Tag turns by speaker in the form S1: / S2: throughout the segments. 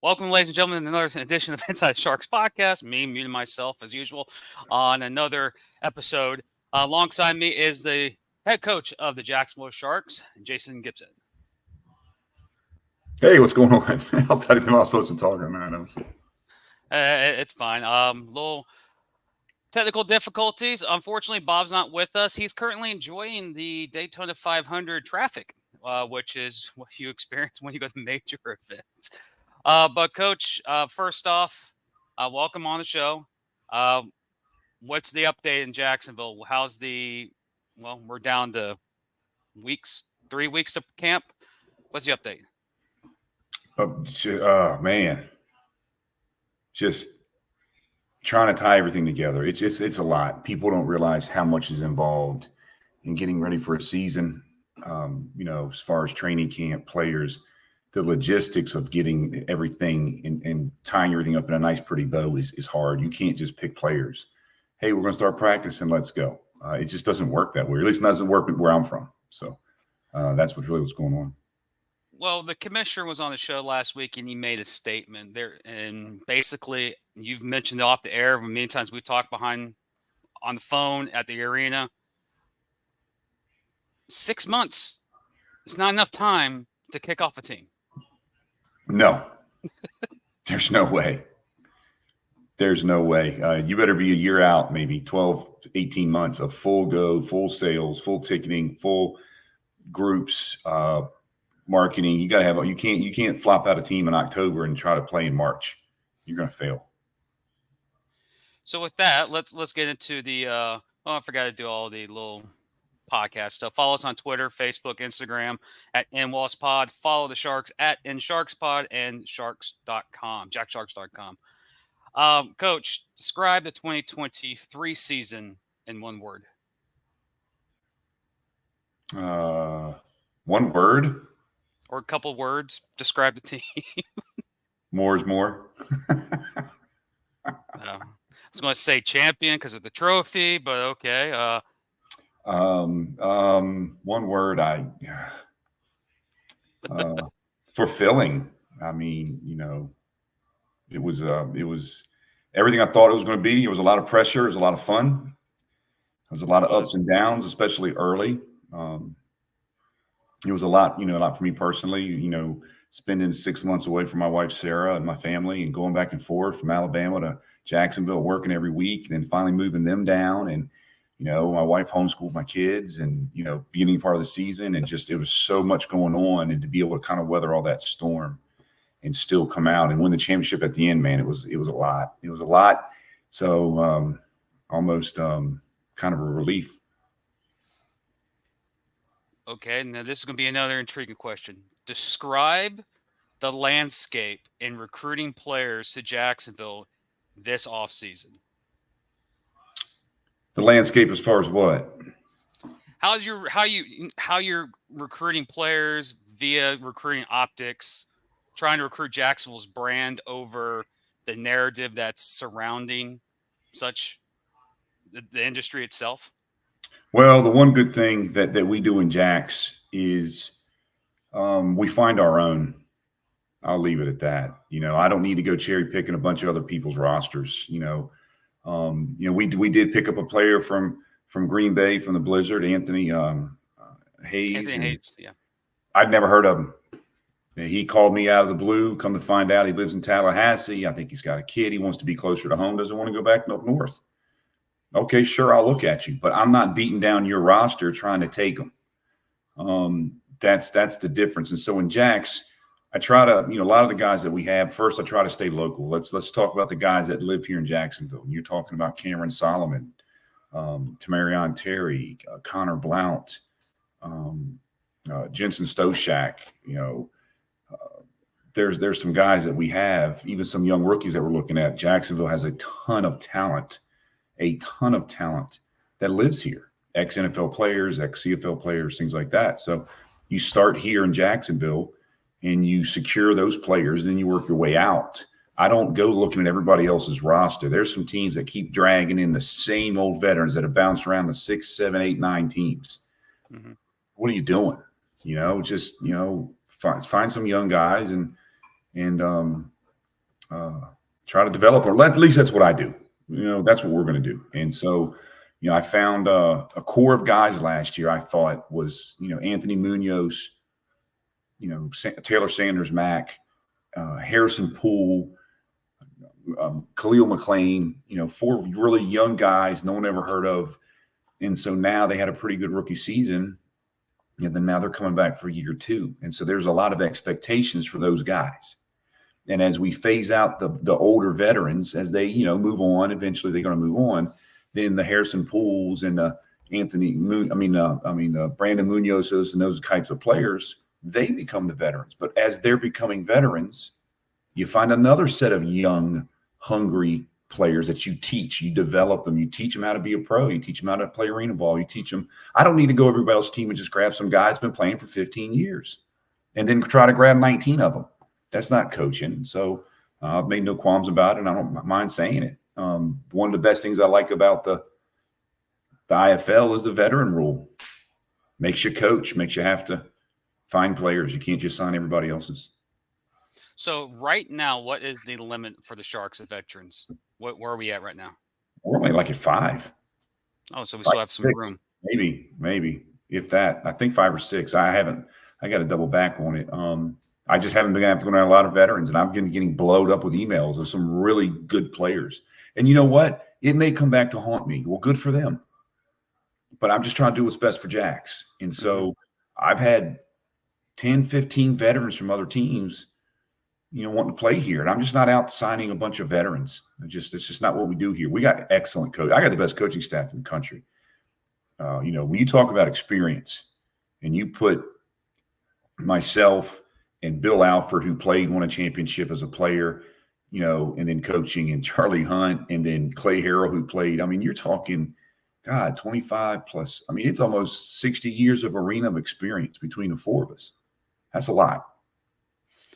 S1: Welcome, ladies and gentlemen, to another edition of Inside Sharks Podcast. Me, muting myself as usual on another episode. Alongside me is the head coach of the Jacksonville Sharks, Jason Gibson.
S2: Hey, what's going on? I was supposed to talk right now.
S1: It's fine. Little technical difficulties. Unfortunately, Bob's not with us. He's currently enjoying the Daytona 500 traffic, which is what you experience when you go to major events. But Coach, first off, welcome on the show. What's the update in Jacksonville? We're down to 3 weeks of camp. What's the update?
S2: Man, just trying to tie everything together. It's a lot. People don't realize how much is involved in getting ready for a season. As far as training camp, players, the logistics of getting everything and tying everything up in a nice, pretty bow is hard. You can't just pick players. Hey, we're going to start practicing. Let's go. It just doesn't work that way. Or at least it doesn't work where I'm from. So that's what's going on.
S1: Well, the commissioner was on the show last week, and he made a statement there. And basically, you've mentioned it off the air many times. We've talked on the phone at the arena. 6 months. It's not enough time to kick off a team.
S2: No, there's no way. There's no way. You better be a year out, maybe 12, 18 months of full go, full sales, full ticketing, full groups, marketing. You can't flop out a team in October and try to play in March. You're going to fail.
S1: So with that, let's get into the I forgot to do all the little podcast stuff. Follow us on Twitter, Facebook, Instagram at NWalsPod. Follow the Sharks at NSharksPod and Sharks.com, JackSharks.com. Coach, describe the 2023 season in one word.
S2: One word?
S1: Or a couple words. Describe the team.
S2: More is more.
S1: I was going to say champion because of the trophy, but okay.
S2: One word, fulfilling. I mean, it was everything I thought it was going to be. It was a lot of pressure. It was a lot of fun. It was a lot of ups and downs, especially early. It was a lot for me personally, spending 6 months away from my wife, Sarah, and my family, and going back and forth from Alabama to Jacksonville, working every week, and then finally moving them down. And, my wife homeschooled my kids and, beginning part of the season, and just, it was so much going on, and to be able to kind of weather all that storm and still come out and win the championship at the end, man, it was a lot. It was a lot. So almost kind of a relief.
S1: Okay, now this is going to be another intriguing question. Describe the landscape in recruiting players to Jacksonville this offseason.
S2: The landscape as far as what?
S1: How you're recruiting players via recruiting optics, trying to recruit Jacksonville's brand over the narrative that's surrounding the industry itself?
S2: Well, the one good thing that we do in Jacks is we find our own. I'll leave it at that. I don't need to go cherry picking a bunch of other people's rosters. We did pick up a player from Green Bay, from the Blizzard, Anthony Hayes.
S1: Anthony Hayes, yeah.
S2: I'd never heard of him. He called me out of the blue. Come to find out, he lives in Tallahassee. I think he's got a kid. He wants to be closer to home. Doesn't want to go back up north. Okay, sure, I'll look at you, but I'm not beating down your roster trying to take them. That's the difference. And so in Jacks, I try to, a lot of the guys that we have, first I try to stay local. Let's talk about the guys that live here in Jacksonville. You're talking about Cameron Solomon, Tamarion Terry, Connor Blount, Jensen Stoshak. There's some guys that we have, even some young rookies that we're looking at. Jacksonville has a ton of talent that lives here, ex-NFL players, ex-CFL players, things like that. So you start here in Jacksonville and you secure those players, then you work your way out. I don't go looking at everybody else's roster. There's some teams that keep dragging in the same old veterans that have bounced around the 6, 7, 8, 9 teams. Mm-hmm. What are you doing? Find some young guys and try to develop, or at least that's what I do. That's what we're going to do. And so, I found a core of guys last year. I thought was, Anthony Munoz, Taylor Sanders, Mack, Harrison Poole, Khalil McLean. 4 really young guys no one ever heard of, and so now they had a pretty good rookie season, and then now they're coming back for year 2, and so there's a lot of expectations for those guys. And as we phase out the older veterans, as they move on, eventually they're going to move on. Then the Harrison Pools and the Brandon Munoz's and those types of players, they become the veterans. But as they're becoming veterans, you find another set of young, hungry players that you teach. You develop them. You teach them how to be a pro. You teach them how to play arena ball. You teach them. I don't need to go everybody else's team and just grab some guy that's been playing for 15 years and then try to grab 19 of them. That's not coaching. So I've made no qualms about it, and I don't mind saying it. One of the best things I like about the IFL is the veteran rule. Makes you coach, makes you have to find players. You can't just sign everybody else's.
S1: So right now, what is the limit for the Sharks of veterans? Where are we at right now?
S2: We're only like at 5.
S1: Oh, so we still have some
S2: 6,
S1: room.
S2: Maybe if that. I think 5 or 6. I got to double back on it. I just haven't been able to go to a lot of veterans, and I'm getting blowed up with emails of some really good players. And you know what? It may come back to haunt me. Well, good for them. But I'm just trying to do what's best for Jacks. And so I've had 10, 15 veterans from other teams, wanting to play here. And I'm just not out signing a bunch of veterans. It's just not what we do here. We got excellent coach. I got the best coaching staff in the country. When you talk about experience and you put myself and Bill Alford, who won a championship as a player, and then coaching, and Charlie Hunt, and then Clay Harrell, who played. I mean, you're talking, God, 25 plus. I mean, it's almost 60 years of arena of experience between the 4 of us. That's a lot.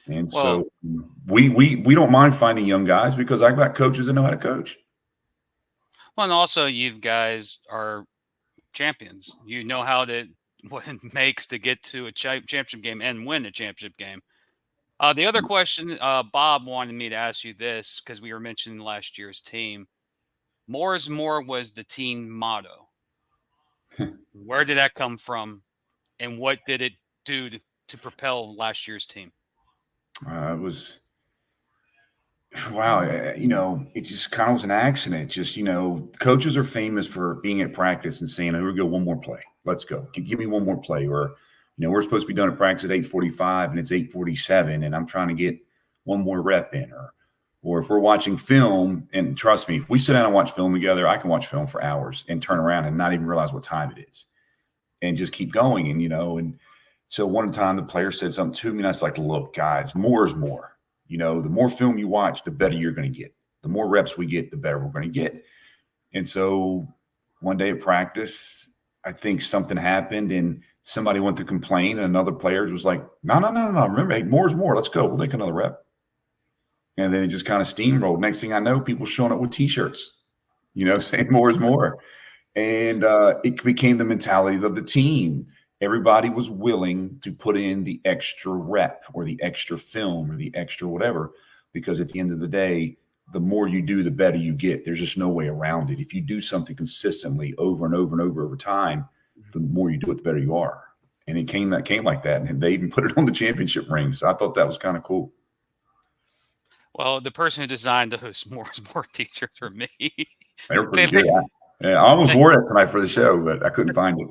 S2: And so we don't mind finding young guys because I've got coaches that know how to coach.
S1: Well, and also you guys are champions. You know what it makes to get to a championship game and win a championship game. The other question, Bob wanted me to ask you this because we were mentioning last year's team. More is more was the team motto. Where did that come from, and what did it do to propel last year's team?
S2: It was, wow, it just kind of was an accident. Just, coaches are famous for being at practice and saying, here we go, one more play. Let's go. Give me one more play. Or, we're supposed to be done at practice at 8:45 and it's 8:47 and I'm trying to get one more rep in. Or if we're watching film, and trust me, if we sit down and watch film together, I can watch film for hours and turn around and not even realize what time it is and just keep going. And, and so one time the player said something to me and I was like, look, guys, more is more. The more film you watch, the better you're going to get. The more reps we get, the better we're going to get. And so one day at practice, I think something happened and somebody went to complain and another player was like, no. Remember, hey, more is more. Let's go. We'll take another rep. And then it just kind of steamrolled. Next thing I know, people showing up with T-shirts, saying more is more. And it became the mentality of the team. Everybody was willing to put in the extra rep or the extra film or the extra whatever, because at the end of the day, the more you do, the better you get. There's just no way around it. If you do something consistently over and over and over time, the more you do it, the better you are. And it came like that. And they even put it on the championship ring. So I thought that was kind of cool.
S1: Well, the person who designed those more T-shirts were me.
S2: They were pretty good. I almost wore it tonight for the show, but I couldn't find it.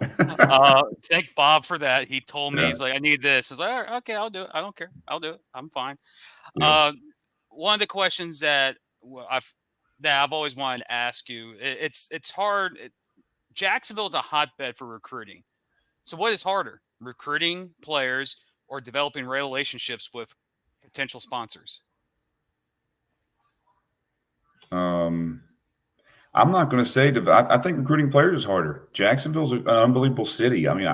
S1: Thank Bob for that. He told me, he's like, I need this. I was like, all right, okay, I'll do it. I don't care. I'll do it. I'm fine. Yeah. One of the questions that I've always wanted to ask you, it's hard. Jacksonville is a hotbed for recruiting. So what is harder, recruiting players or developing relationships with potential sponsors?
S2: I'm not going to say I think recruiting players is harder. Jacksonville's an unbelievable city. I mean,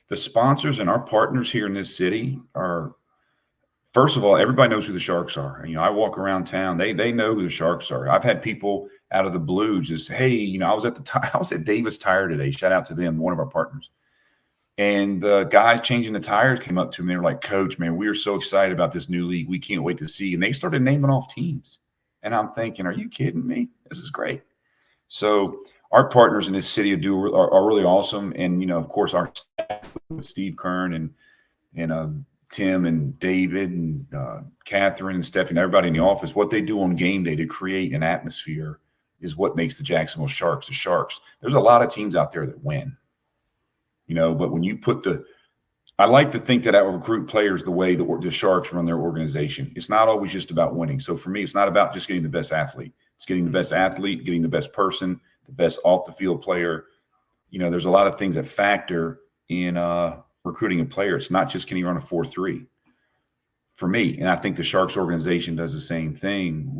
S2: the sponsors and our partners here in this city are, first of all, everybody knows who the Sharks are. I walk around town. They know who the Sharks are. I've had people out of the blue just, hey, I was at Davis Tire today. Shout out to them, one of our partners. And the guys changing the tires came up to me. They were like, Coach, man, we are so excited about this new league. We can't wait to see. And they started naming off teams. And I'm thinking, are you kidding me? This is great. So our partners in this city are really awesome. And, of course, our staff with Steve Kern and Tim and David and Catherine and Stephanie, everybody in the office, what they do on game day to create an atmosphere is what makes the Jacksonville Sharks the Sharks. There's a lot of teams out there that win, but when you put I like to think that I recruit players the way the Sharks run their organization. It's not always just about winning. So for me, it's not about just getting the best athlete. It's getting the best athlete, getting the best person, the best off the field player. There's a lot of things that factor in recruiting a player. It's not just can he run a 4.3 for me. And I think the Sharks organization does the same thing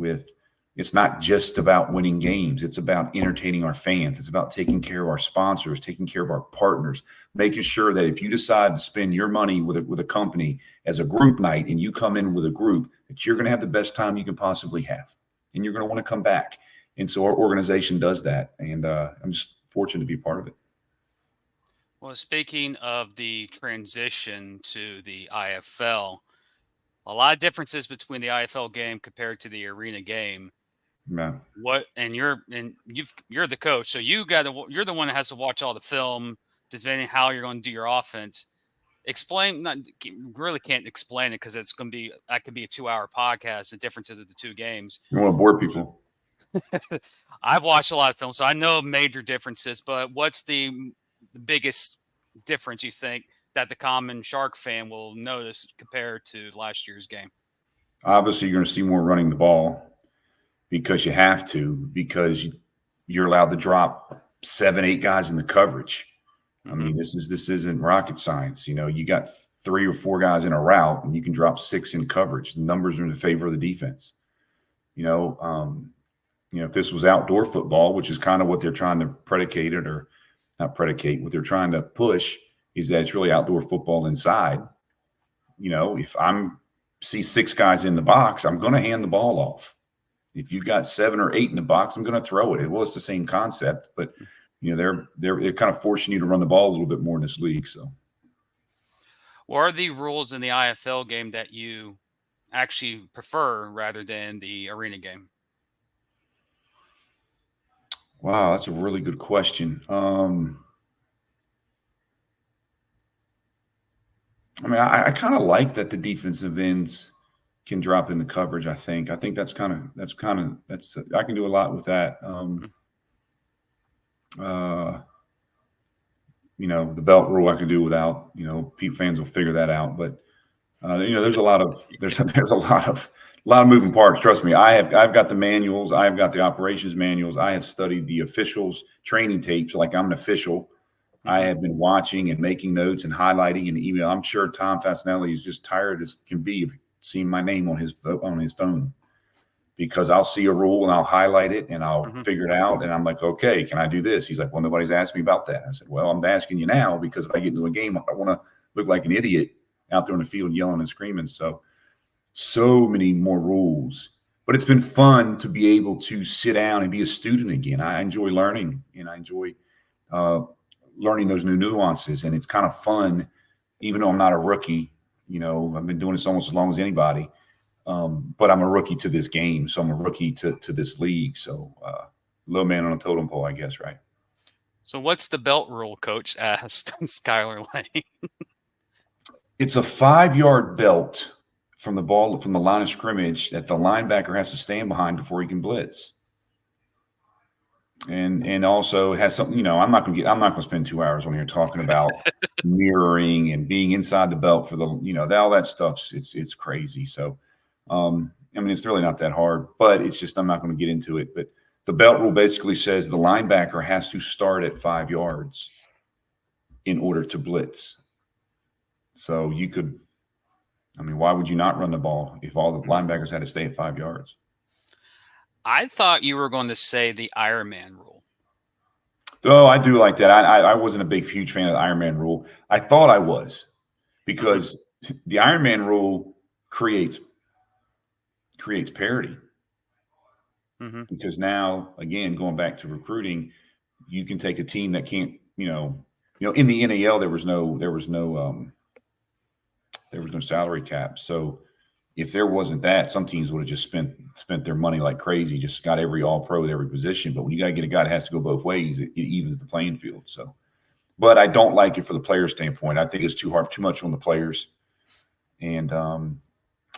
S2: it's not just about winning games. It's about entertaining our fans. It's about taking care of our sponsors, taking care of our partners, making sure that if you decide to spend your money with a company as a group night and you come in with a group, that you're going to have the best time you can possibly have. And you're going to want to come back. And so our organization does that. And I'm just fortunate to be part of it.
S1: Well, speaking of the transition to the IFL, a lot of differences between the IFL game compared to the arena game.
S2: Yeah.
S1: You're the coach, so you're the one that has to watch all the film, depending how you're going to do your offense. Really can't explain it because that could be a 2-hour podcast. The differences of the two games.
S2: You want to bore people.
S1: I've watched a lot of film, so I know major differences. But what's the biggest difference you think that the common Shark fan will notice compared to last year's game?
S2: Obviously, you're going to see more running the ball because you have to, because you're allowed to drop 7-8 guys in the coverage. I mean, this isn't rocket science. You got 3 or 4 guys in a route and you can drop 6 in coverage. The numbers are in the favor of the defense. If this was outdoor football, which is kind of what they're trying to predicate it, or not predicate, what they're trying to push is that it's really outdoor football inside. If I'm see 6 guys in the box, I'm going to hand the ball off. If you've got 7 or 8 in the box, I'm going to throw it. Well, it's the same concept, but they're kind of forcing you to run the ball a little bit more in this league. So,
S1: what are the rules in the IFL game that you actually prefer rather than the arena game?
S2: Wow, that's a really good question. I kind of like that the defensive ends can drop in the coverage. I think that's I can do a lot with that. The belt rule I can do without. Pete fans will figure that out. But there's a lot of moving parts. Trust me, I've got the manuals. I've got the operations manuals. I have studied the officials' training tapes like I'm an official. I have been watching and making notes and highlighting and email. I'm sure Tom Fasinelli is just tired as can be of seeing my name on his phone, because I'll see a rule and I'll highlight it and I'll figure it out. And I'm like, okay, can I do this? He's like, well, nobody's asked me about that. I said, well, I'm asking you now because if I get into a game, I don't want to look like an idiot out there on the field yelling and screaming. So many more rules. But it's been fun to be able to sit down and be a student again. I enjoy learning and I enjoy learning those new nuances. And it's kind of fun, even though I'm not a rookie. I've been doing this almost as long as anybody. But I'm a rookie to this game. So I'm a rookie to this league. So low man on a totem pole, I guess, right?
S1: So what's the belt rule, Coach? Asked Skylar Lane.
S2: It's a 5-yard belt from the line of scrimmage that the linebacker has to stand behind before he can blitz. And also has something, I'm not going to spend 2 hours on here talking about mirroring and being inside the belt for all that stuff. It's crazy. So, it's really not that hard, but it's just, I'm not going to get into it. But the belt rule basically says the linebacker has to start at 5 yards in order to blitz. So why would you not run the ball if all the linebackers had to stay at 5 yards?
S1: I thought you were going to say the Iron Man rule.
S2: Oh, I do like that. I wasn't a huge fan of the Iron Man rule. I thought I was, because the Iron Man rule creates parity. Because now, again, going back to recruiting, you can take a team that can't, In the NAL there was no salary cap. So if there wasn't that, some teams would have just spent their money like crazy, just got every all pro at every position. But when you got to get a guy that has to go both ways, it evens the playing field. So, but I don't like it for the player standpoint. I think it's too much on the players, and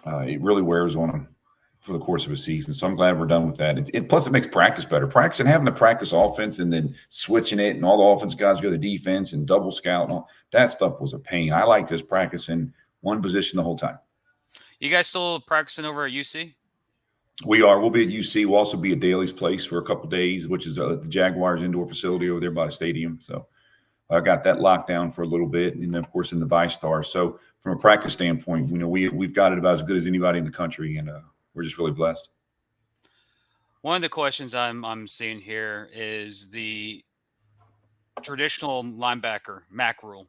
S2: it really wears on them for the course of a season. So I'm glad we're done with that. Plus, it makes practice better. Practice and having to practice offense and then switching it, and all the offense guys go to defense and double scout. And all that stuff was a pain. I like just practicing one position the whole time.
S1: You guys still practicing over at UC?
S2: We are. We'll be at UC. We'll also be at Daly's Place for a couple of days, which is the Jaguars indoor facility over there by the stadium. So I got that locked down for a little bit, and then of course in the ViStar. So from a practice standpoint, we've got it about as good as anybody in the country, and we're just really blessed.
S1: One of the questions I'm seeing here is the traditional linebacker MAC rule.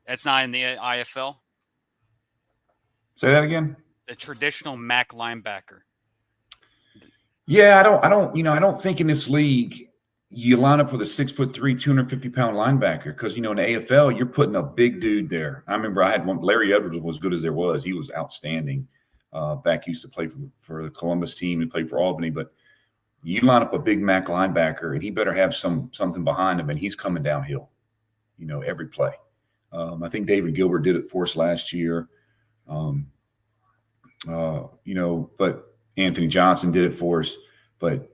S1: That's not in the IFL.
S2: Say that again.
S1: The traditional MAC linebacker.
S2: Yeah, I don't think in this league you line up with a 6'3", 250-pound linebacker because in the AFL you're putting a big dude there. I remember I had one. Larry Edwards was good as there was. He was outstanding. Back used to play for the Columbus team and played for Albany, but you line up a big MAC linebacker and he better have something behind him, and he's coming downhill. Every play. I think David Gilbert did it for us last year. But Anthony Johnson did it for us. But,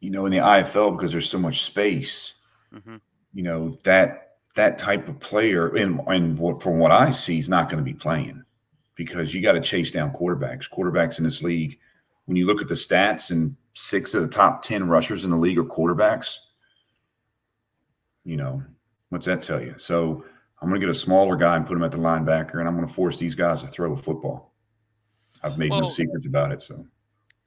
S2: in the IFL, because there's so much space, that type of player, and from what I see, is not going to be playing because you got to chase down quarterbacks. Quarterbacks in this league, when you look at the stats, and 6 of the top 10 rushers in the league are quarterbacks, what's that tell you? So I'm going to get a smaller guy and put him at the linebacker, and I'm going to force these guys to throw a football. I've made no secrets about it. So,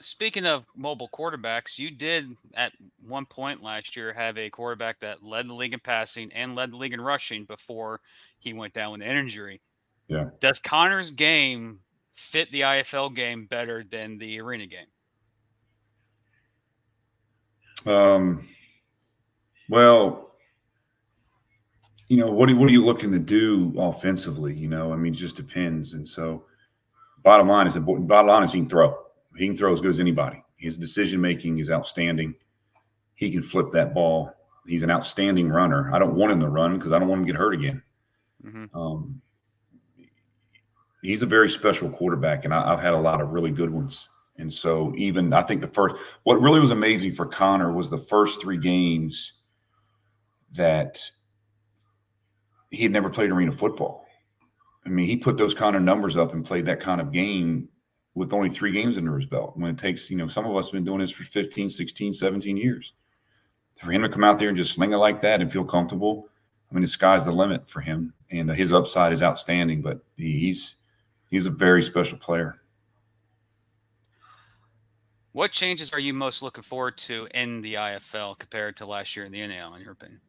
S1: speaking of mobile quarterbacks, you did at one point last year have a quarterback that led the league in passing and led the league in rushing before he went down with an injury.
S2: Yeah.
S1: Does Connor's game fit the IFL game better than the arena game?
S2: Well, what are you looking to do offensively? It just depends. And so bottom line is he can throw. He can throw as good as anybody. His decision-making is outstanding. He can flip that ball. He's an outstanding runner. I don't want him to run because I don't want him to get hurt again. Mm-hmm. He's a very special quarterback, and I've had a lot of really good ones. And so even I think what really was amazing for Connor was the first 3 games that he had never played arena football. He put those kind of numbers up and played that kind of game with only 3 games under his belt. When it takes, some of us have been doing this for 15, 16, 17 years. For him to come out there and just sling it like that and feel comfortable, the sky's the limit for him. And his upside is outstanding, but he's a very special player.
S1: What changes are you most looking forward to in the IFL compared to last year in the NAL, in your opinion?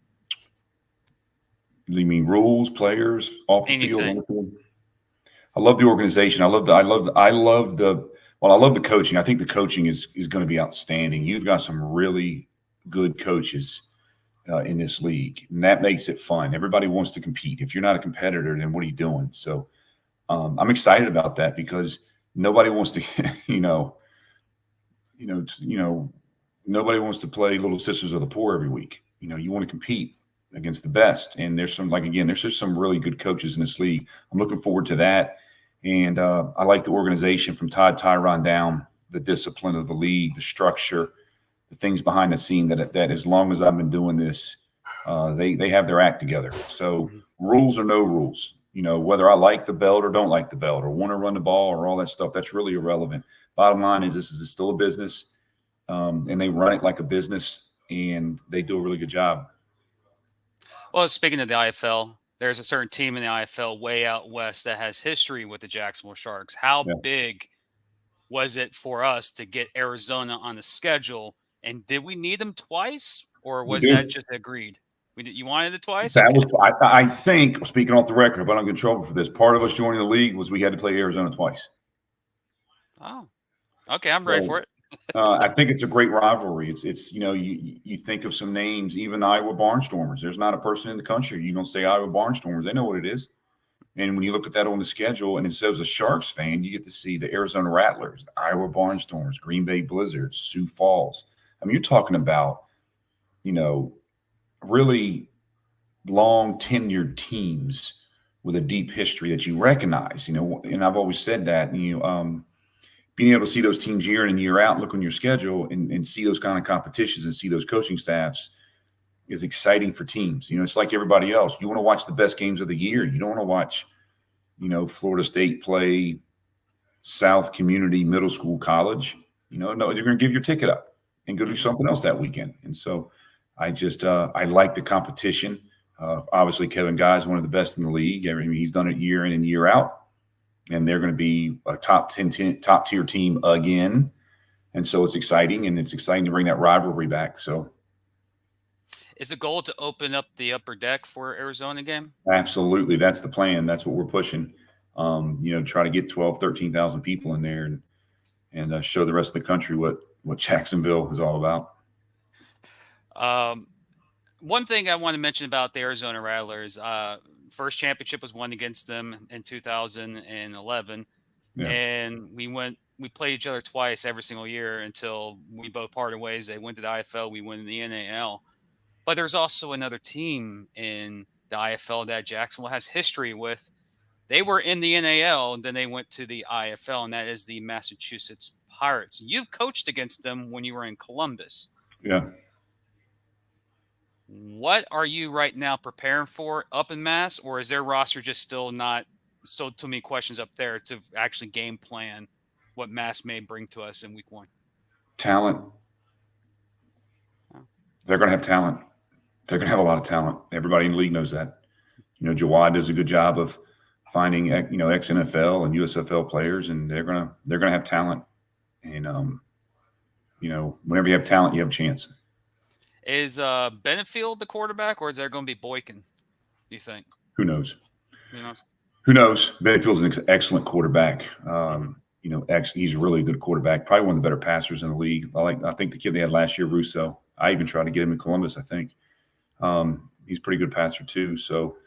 S2: You mean rules, players, off the
S1: Anything.
S2: field? I love the organization. I love the coaching. I think the coaching is going to be outstanding. You've got some really good coaches in this league, and that makes it fun. Everybody wants to compete. If you're not a competitor, then what are you doing? So I'm excited about that because nobody wants to, nobody wants to play Little Sisters of the Poor every week. You want to compete against the best. And there's just some really good coaches in this league. I'm looking forward to that. And I like the organization from Todd Tyron down, the discipline of the league, the structure, the things behind the scene that as long as I've been doing this, they have their act together. So rules or no rules, whether I like the belt or don't like the belt or want to run the ball or all that stuff, that's really irrelevant. Bottom line is this is still a business, and they run it like a business, and they do a really good job.
S1: Well, speaking of the IFL, there's a certain team in the IFL way out west that has history with the Jacksonville Sharks. How big was it for us to get Arizona on the schedule? And did we need them twice, or was that just agreed? You wanted it twice?
S2: I think, speaking off the record, but I don't get in trouble for this, part of us joining the league was we had to play Arizona twice.
S1: Oh, okay. I'm ready for it.
S2: I think it's a great rivalry. It's you think of some names, even the Iowa Barnstormers. There's not a person in the country you don't say Iowa Barnstormers. They know what it is. And when you look at that on the schedule, and instead of a Sharks fan, you get to see the Arizona Rattlers, the Iowa Barnstormers, Green Bay Blizzards, Sioux Falls. I mean, you're talking about, really long tenured teams with a deep history that you recognize. And I've always said that. Being able to see those teams year in and year out, look on your schedule, and see those kind of competitions and see those coaching staffs is exciting for teams. It's like everybody else. You want to watch the best games of the year. You don't want to watch, Florida State play South Community Middle School College. No, you're going to give your ticket up and go do something else that weekend. And so I like the competition. Obviously, Kevin Guy is one of the best in the league. I mean, he's done it year in and year out, and they're going to be a top tier team again. And so it's exciting, and it's exciting to bring that rivalry back. So,
S1: is the goal to open up the upper deck for Arizona game?
S2: Absolutely, that's the plan. That's what we're pushing. Try to get 12, 13,000 people in there and show the rest of the country what Jacksonville is all about.
S1: One thing I want to mention about the Arizona Rattlers, first championship was won against them in 2011. Yeah. And we played each other twice every single year until we both parted ways. They went to the IFL, we went in the NAL. But there's also another team in the IFL that Jacksonville has history with. They were in the NAL, and then they went to the IFL, and that is the Massachusetts Pirates. You've coached against them when you were in Columbus.
S2: Yeah.
S1: What are you right now preparing for up in Mass, or is their roster just still too many questions up there to actually game plan what Mass may bring to us in week 1?
S2: Talent. They're going to have talent. They're going to have a lot of talent. Everybody in the league knows that. Jawad does a good job of finding, ex-NFL and USFL players, and they're going to have talent. And, whenever you have talent, you have a chance.
S1: Is Benefield the quarterback, or is there going to be Boykin, do you think?
S2: Who knows? Who knows? Benefield's an excellent quarterback. He's a really good quarterback. Probably one of the better passers in the league. I think the kid they had last year, Russo. I even tried to get him in Columbus, I think. He's a pretty good passer too. So,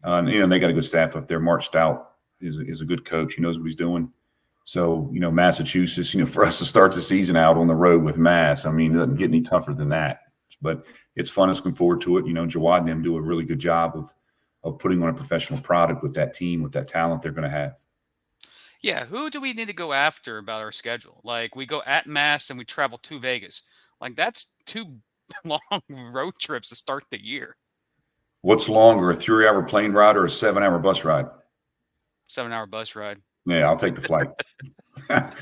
S2: they got a good staff up there. Mark Stout is a good coach. He knows what he's doing. So, Massachusetts, for us to start the season out on the road with Mass, I mean, it doesn't get any tougher than that. But it's fun. Looking forward to it. Jawad and them do a really good job of putting on a professional product with that team, with that talent they're going to have.
S1: Yeah. Who do we need to go after about our schedule? Like, we go at Mass and we travel to Vegas. Like, that's 2 long road trips to start the year.
S2: What's longer, a 3-hour plane ride or a 7-hour bus ride?
S1: 7-hour bus ride.
S2: Yeah, I'll take the flight.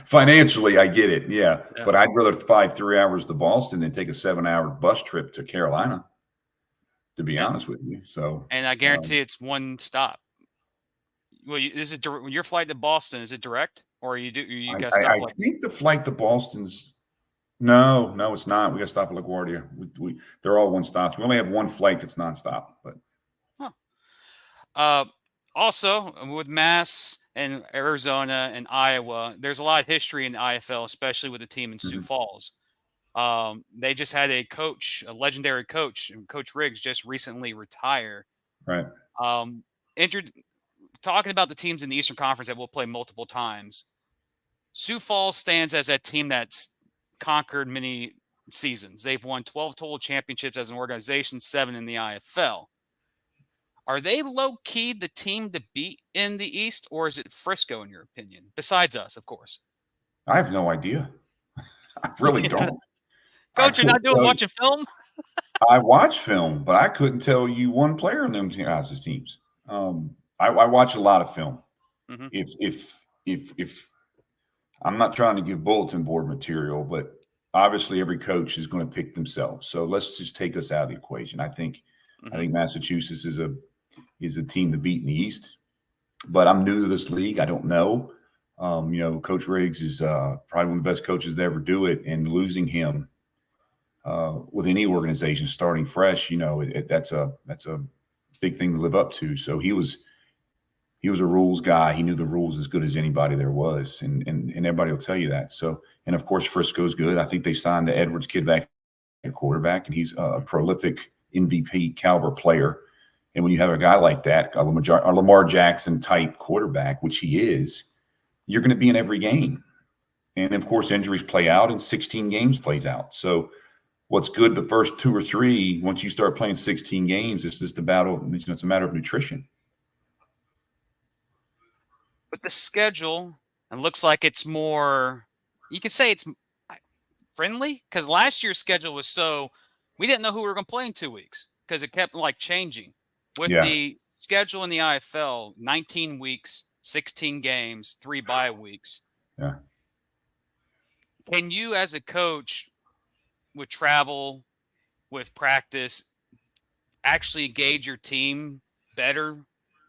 S2: Financially, I get it. Yeah. But I'd rather fly 3 hours to Boston than take a 7-hour bus trip to Carolina, to be honest with you. So,
S1: and I guarantee it's one stop. Well, is it your flight to Boston? Is it direct, or you got to stop?
S2: I think the flight to Boston's no, it's not. We got to stop at LaGuardia. They're all one stops. We only have one flight that's nonstop. But
S1: also with Mass and Arizona and Iowa, there's a lot of history in the IFL, especially with the team in Sioux Falls. They just had a legendary coach, Coach Riggs, just recently retire.
S2: Right.
S1: Talking about the teams in the Eastern Conference that will play multiple times, Sioux Falls stands as that team that's conquered many seasons. They've won 12 total championships as an organization, 7 in the IFL. Are they low-key the team to beat in the East, or is it Frisco, in your opinion? Besides us, of course.
S2: I have no idea. I really don't.
S1: Coach, you're not watching film?
S2: I watch film, but I couldn't tell you one player in them guys' teams. I watch a lot of film. Mm-hmm. If I'm not trying to give bulletin board material, but obviously every coach is going to pick themselves. So let's just take us out of the equation. I think Massachusetts is a team to beat in the East, but I'm new to this league. I don't know. Coach Riggs is probably one of the best coaches to ever do it, and losing him with any organization starting fresh, that's a big thing to live up to. So he was He was a rules guy. He knew the rules as good as anybody there was, and everybody will tell you that. So, and of course, Frisco's good. I think they signed the Edwards kid back at quarterback, and he's a prolific MVP caliber player. And when you have a guy like that, a Lamar Jackson type quarterback, which he is, you're going to be in every game. And of course, injuries play out, and 16 games plays out. So, what's good the first 2 or 3? Once you start playing 16 games, it's just a battle. It's a matter of nutrition.
S1: With the schedule, it looks like it's more, you could say it's friendly, because last year's schedule was so, we didn't know who we were going to play in 2 weeks because it kept like changing. With the schedule in the IFL, 19 weeks, 16 games, 3 bye weeks.
S2: Yeah.
S1: Can you, as a coach, with travel, with practice, actually gauge your team better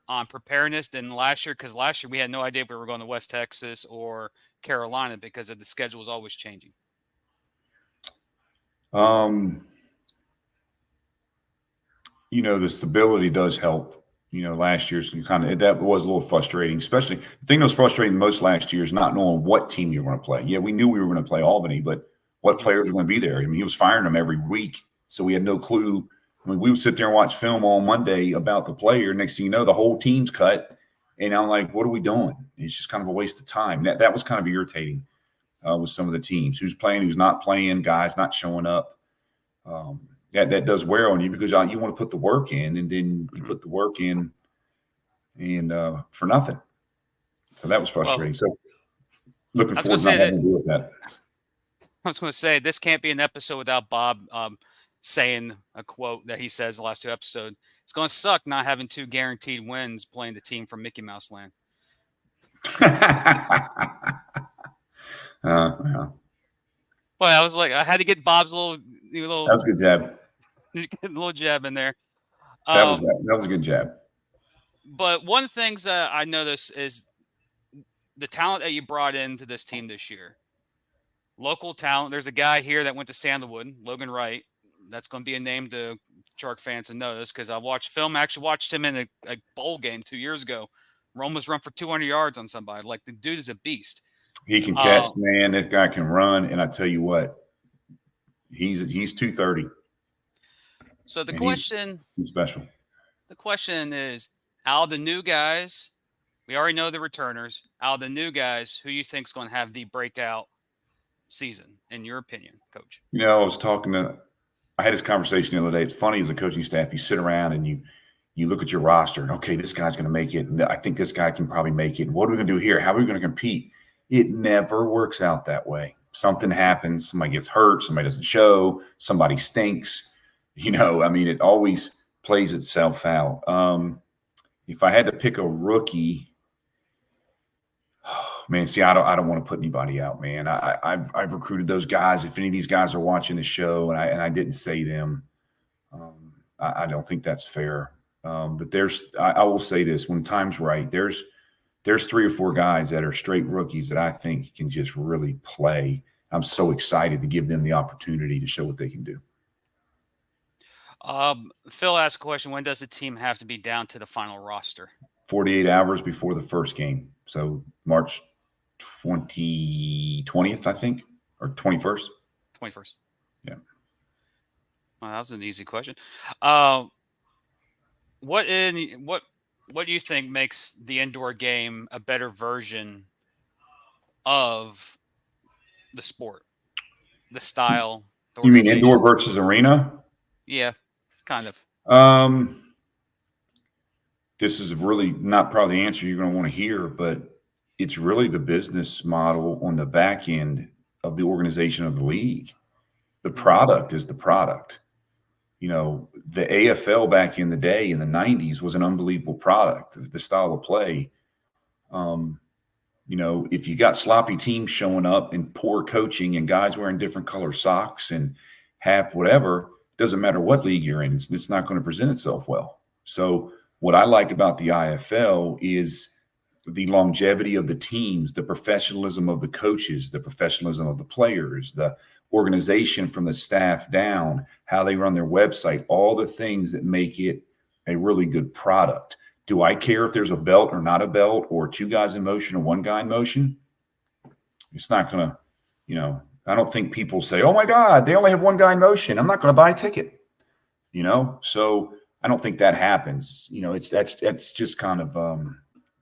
S1: on preparedness than last year? Because last year we had no idea if we were going to West Texas or Carolina because of the schedule was always changing.
S2: The stability does help. Last year's that was a little frustrating, especially the thing that was frustrating most last year is not knowing what team you were going to play. Yeah, we knew we were going to play Albany, but what players were going to be there? I mean, he was firing them every week, so we had no clue. I mean, we would sit there and watch film on Monday about the player. Next thing you know, the whole team's cut, and I'm like, what are we doing? It's just kind of a waste of time. That was kind of irritating with some of the teams. Who's playing, who's not playing, guys not showing up. That does wear on you because you want to put the work in, and then you put the work in and for nothing. So that was frustrating. So looking forward to not having to deal with that.
S1: I was going to say, this can't be an episode without Bob saying a quote that he says the last 2 episodes. It's going to suck not having 2 guaranteed wins playing the team from Mickey Mouse Land.
S2: Yeah.
S1: Well, I was like, I had to get Bob's little. That
S2: was a good jab.
S1: A little jab in there.
S2: That was a good jab.
S1: But one of the things I noticed is the talent that you brought into this team this year. Local talent. There's a guy here that went to Sandalwood, Logan Wright. That's going to be a name to Shark fans to notice because I watched film. I actually watched him in a bowl game 2 years ago. Almost run for 200 yards on somebody. Like, the dude is a beast.
S2: He can catch, man. That guy can run. And I tell you what, he's 230.
S1: So the question
S2: – he's special.
S1: The question is, out of the new guys, we already know the returners. Out of the new guys, who you think is going to have the breakout season, in your opinion, Coach?
S2: I had this conversation the other day. It's funny as a coaching staff, you sit around and you look at your roster and, okay, this guy's going to make it. And I think this guy can probably make it. And what are we going to do here? How are we going to compete? It never works out that way. Something happens. Somebody gets hurt. Somebody doesn't show. Somebody stinks. It always plays itself out. If I had to pick a rookie, man, see, I don't want to put anybody out, man. I've recruited those guys. If any of these guys are watching the show and I didn't say them, I don't think that's fair. But I will say this: when time's right, there's 3 or 4 guys that are straight rookies that I think can just really play. I'm so excited to give them the opportunity to show what they can do.
S1: Phil asked a question: when does the team have to be down to the final roster?
S2: 48 hours before the first game. So March 20th, I think, or 21st.
S1: 21st.
S2: Yeah.
S1: Well, that was an easy question. What do you think makes the indoor game a better version of the sport, the style? The
S2: you mean indoor versus arena?
S1: Yeah, kind of.
S2: This is really not probably the answer you're going to want to hear, but it's really the business model on the back end of the organization of the league. The product is the product. The AFL back in the day in the 90s was an unbelievable product, the style of play. If you got sloppy teams showing up and poor coaching and guys wearing different color socks and half whatever, doesn't matter what league you're in, it's not going to present itself well. So what I like about the IFL is the longevity of the teams, the professionalism of the coaches, the professionalism of the players, the organization from the staff down, how they run their website, all the things that make it a really good product. Do I care if there's a belt or not a belt, or two guys in motion or one guy in motion? It's not going to, I don't think people say, oh my God, they only have one guy in motion, I'm not going to buy a ticket, So I don't think that happens. That's just kind of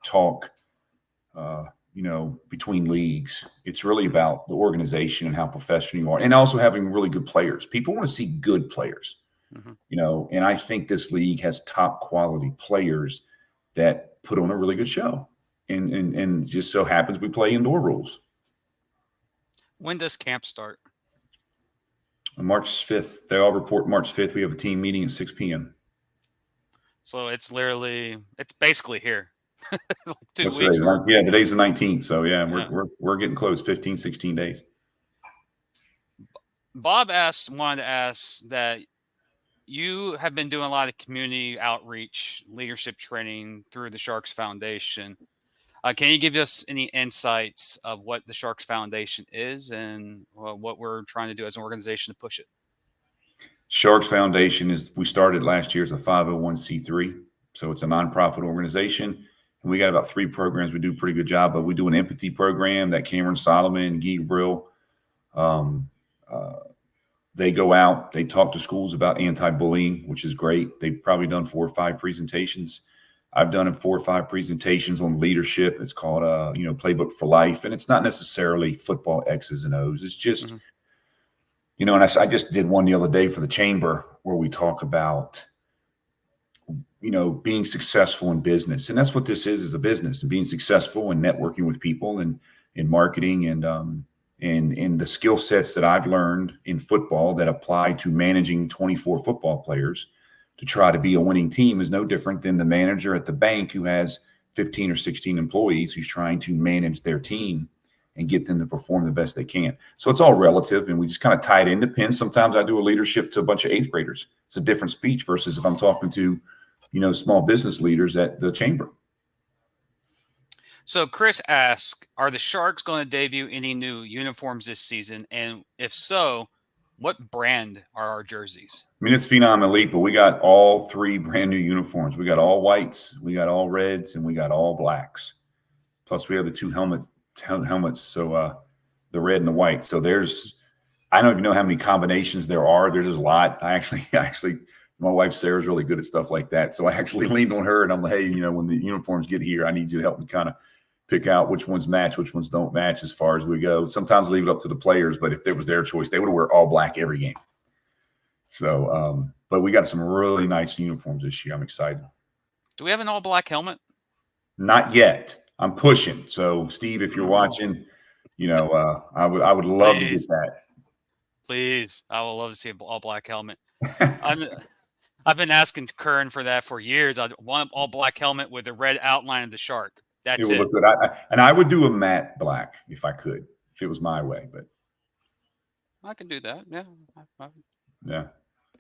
S2: talk, between leagues. It's really about the organization and how professional you are, and also having really good players. People want to see good players, and I think this league has top quality players that put on a really good show. And just so happens we play indoor rules.
S1: When does camp start?
S2: On March 5th. They all report March 5th. We have a team meeting at 6 p.m.
S1: So it's basically here. Like 2
S2: What's
S1: weeks.
S2: today? Today's the 19th. So yeah, we're getting close. 15, 16 days.
S1: Bob wanted to ask that you have been doing a lot of community outreach, leadership training through the Sharks Foundation. Can you give us any insights of what the Sharks Foundation is and what we're trying to do as an organization to push it?
S2: Sharks Foundation we started last year as a 501c3. So it's a nonprofit organization. And we got about 3 programs we do a pretty good job of. We do an empathy program that Cameron Solomon, Guy Brill, they go out, they talk to schools about anti-bullying, which is great. They've probably done 4 or 5 presentations. I've done 4 or 5 presentations on leadership. It's called, Playbook for Life. And it's not necessarily football X's and O's. It's just, and I just did one the other day for the chamber where we talk about, being successful in business. And that's what this is a business, and being successful and networking with people and in marketing and the skill sets that I've learned in football that apply to managing 24 football players to try to be a winning team is no different than the manager at the bank who has 15 or 16 employees who's trying to manage their team and get them to perform the best they can. So it's all relative, and we just kind of tie it in. Depends. Sometimes I do a leadership to a bunch of 8th graders. It's a different speech versus if I'm talking to, small business leaders at the chamber.
S1: So Chris asks, are the Sharks going to debut any new uniforms this season? And if so, what brand are our jerseys?
S2: I mean, it's Phenom Elite, but we got all 3 brand new uniforms. We got all whites, we got all reds, and we got all blacks. Plus we have the 2 helmets. So the red and the white. So I don't even know how many combinations there are. There's just a lot. I actually, my wife Sarah's really good at stuff like that. So I actually leaned on her and I'm like, hey, when the uniforms get here, I need you to help me kind of pick out which ones match, which ones don't match as far as we go. Sometimes leave it up to the players, but if it was their choice, they would wear all black every game. So, but we got some really nice uniforms this year. I'm excited.
S1: Do we have an all black helmet?
S2: Not yet. I'm pushing. So Steve, if you're watching, I would love to get that.
S1: Please. I would love to see an all black helmet. I've been asking Kern for that for years. I want an all black helmet with the red outline of the shark. That's it.
S2: Look good. I would do a matte black if I could, if it was my way, but
S1: I can do that. Yeah.
S2: Yeah.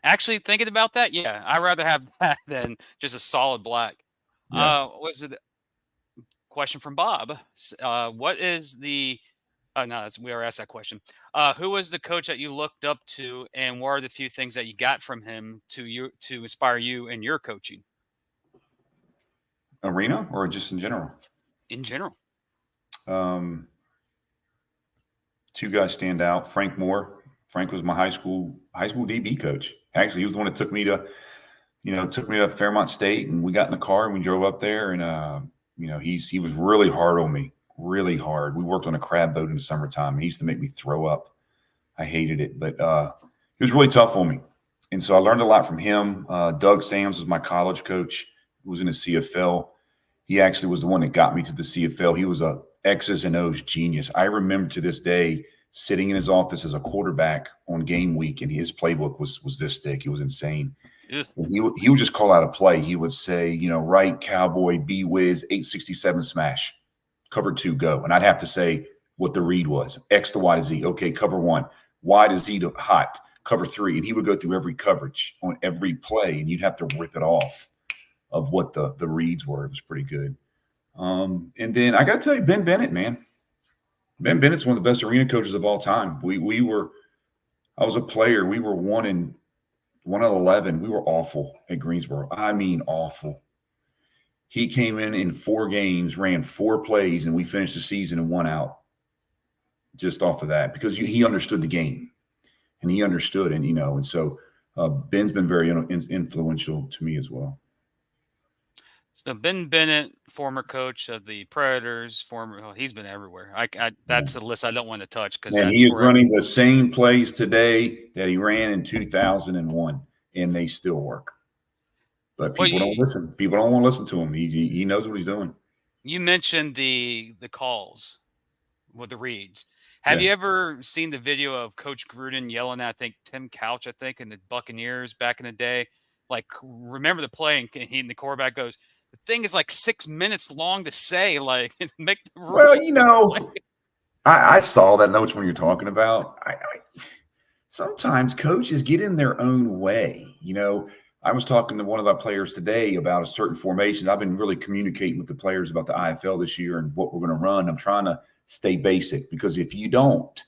S1: Actually, thinking about that, yeah, I'd rather have that than just a solid black.
S2: Yeah.
S1: Was it question from Bob? What is the no, we already asked that question. Who was the coach that you looked up to, and what are the few things that you got from him to inspire you in your coaching?
S2: Arena or just in general?
S1: In general.
S2: 2 guys stand out. Frank Moore. Frank was my high school DB coach. Actually, he was the one that took me to Fairmont State, and we got in the car and we drove up there, and he was really hard on me. Really hard. We worked on a crab boat in the summertime. He used to make me throw up. I hated it, but he was really tough on me. And so I learned a lot from him. Doug Sams was my college coach, who was in the CFL. He actually was the one that got me to the CFL. He was a X's and O's genius. I remember to this day sitting in his office as a quarterback on game week, and his playbook was this thick. It was insane. He would just call out a play. He would say, right cowboy, B-whiz, 867 smash. Cover 2, go. And I'd have to say what the read was. X to Y to Z. Okay, cover 1. Y to Z to hot. Cover 3. And he would go through every coverage on every play, and you'd have to rip it off of what the reads were. It was pretty good. And then I got to tell you, Ben Bennett, man. Ben Bennett's one of the best arena coaches of all time. I was a player. We were 1 of 11. We were awful at Greensboro. I mean, awful. He came in 4 games, ran 4 plays, and we finished the season in 1 out just off of that because he understood the game and he understood. And so Ben's been very influential to me as well.
S1: So Ben Bennett, former coach of the Predators, he's been everywhere. That's a list I don't want to touch because
S2: And
S1: that's
S2: he is
S1: forever.
S2: running the same plays today that he ran in 2001, and they still work. But people don't listen. People don't want to listen to him. He knows what he's doing.
S1: You mentioned the calls with the reads. Have you ever seen the video of Coach Gruden yelling at, I think, Tim Couch, and the Buccaneers back in the day? Like, remember the play, and the quarterback goes, the thing is like 6 minutes long to say, like, make the rule.
S2: Well, I saw that. Know which one you're talking about. Sometimes coaches get in their own way. I was talking to one of our players today about a certain formation. I've been really communicating with the players about the IFL this year and what we're going to run. I'm trying to stay basic because if you don't,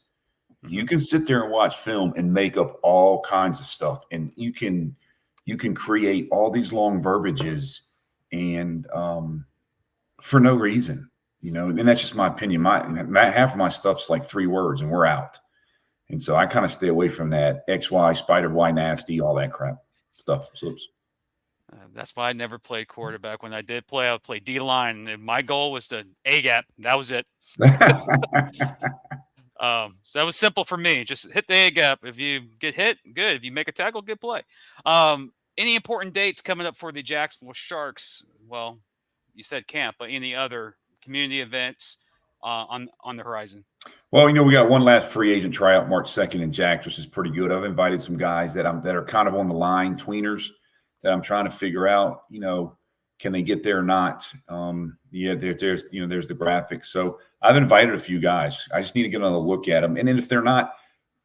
S2: you can sit there and watch film and make up all kinds of stuff, and you can create all these long verbiages and for no reason, and that's just my opinion. Half of my stuff's like 3 words and we're out. And so I kind of stay away from that XY, spider, Y, nasty, all that crap stuff.
S1: That's why I never played quarterback. When I did play, I would play D-line. And my goal was to A-gap. That was it. So that was simple for me. Just hit the A-gap. If you get hit, good. If you make a tackle, good play. Any important dates coming up for the Jacksonville Sharks? Well, you said camp, but any other community events on the horizon?
S2: Well, we got one last free agent tryout March 2nd in Jax, which is pretty good. I've invited some guys that are kind of on the line, tweeners, that I'm trying to figure out, can they get there or not? There's the graphics. So I've invited a few guys. I just need to get another look at them. And then if they're not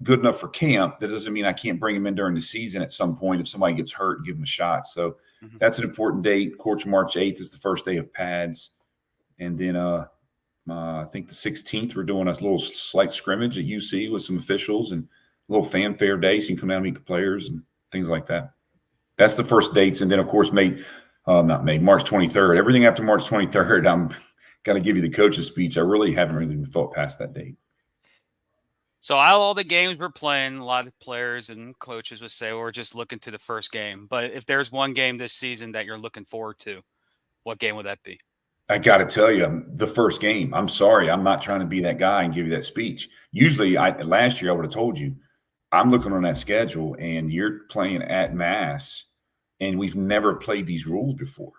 S2: good enough for camp, that doesn't mean I can't bring them in during the season at some point. If somebody gets hurt, give them a shot. So that's an important date. Of course, March 8th is the first day of pads. And then I think the 16th, we're doing a little slight scrimmage at UC with some officials and a little fanfare day. So you can come down and meet the players and things like that. That's the first dates. And then, of course, March 23rd. Everything after March 23rd, I'm going to give you the coach's speech. I really haven't even thought past that date.
S1: So out of all the games we're playing, a lot of players and coaches would say, we're just looking to the first game. But if there's one game this season that you're looking forward to, what game would that be?
S2: I got to tell you, the first game. I'm sorry. I'm not trying to be that guy and give you that speech. Usually, last year I would have told you, I'm looking on that schedule and you're playing at Mass, and we've never played these rules before.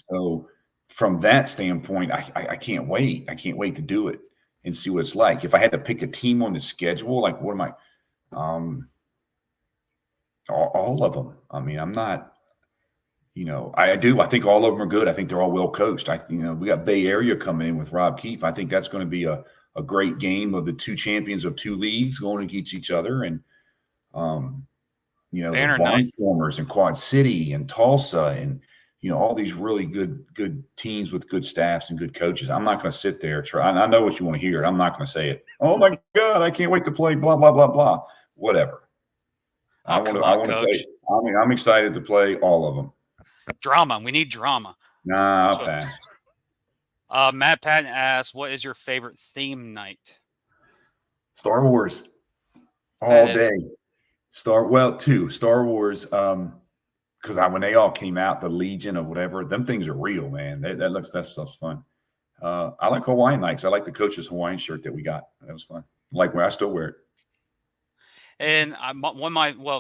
S2: So from that standpoint, I can't wait. I can't wait to do it and see what it's like. If I had to pick a team on the schedule, like what am I? All of them. I mean, I'm not. I do. I think all of them are good. I think they're all well coached. We got Bay Area coming in with Rob Keefe. I think that's going to be a great game of the 2 champions of 2 leagues going against each other. And, the Barnstormers and Quad City and Tulsa and, all these really good teams with good staffs and good coaches. I'm not going to sit there. I know what you want to hear. I'm not going to say it. Oh, my God, I can't wait to play blah, blah, blah, blah. Whatever. I want to play. I'm excited to play all of them.
S1: Drama. We need drama.
S2: Nah, I'll pass.
S1: Matt Patton asks, what is your favorite theme night?
S2: Star Wars. All day. 2 Star Wars. Because when they all came out, the Legion or whatever, them things are real, man. That stuff's fun. I like Hawaiian nights. I like the coach's Hawaiian shirt that we got. That was fun. I still wear it.
S1: And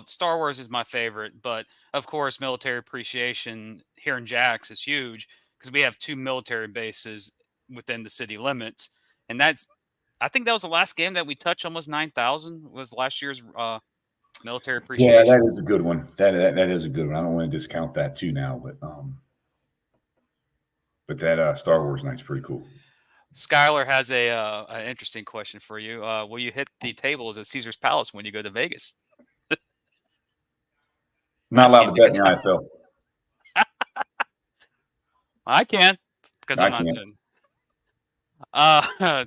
S1: Star Wars is my favorite, but of course, military appreciation here in Jax is huge because we have 2 military bases within the city limits, and I think that was the last game that we touched. Almost 9,000 was last year's military appreciation.
S2: Yeah, that is a good one. That is a good one. I don't want to discount that too now, but that Star Wars night's pretty cool.
S1: Skylar has an interesting question for you. Will you hit the tables at Caesar's Palace when you go to Vegas?
S2: Not allowed to bet in the IFL.
S1: I can because I'm not good.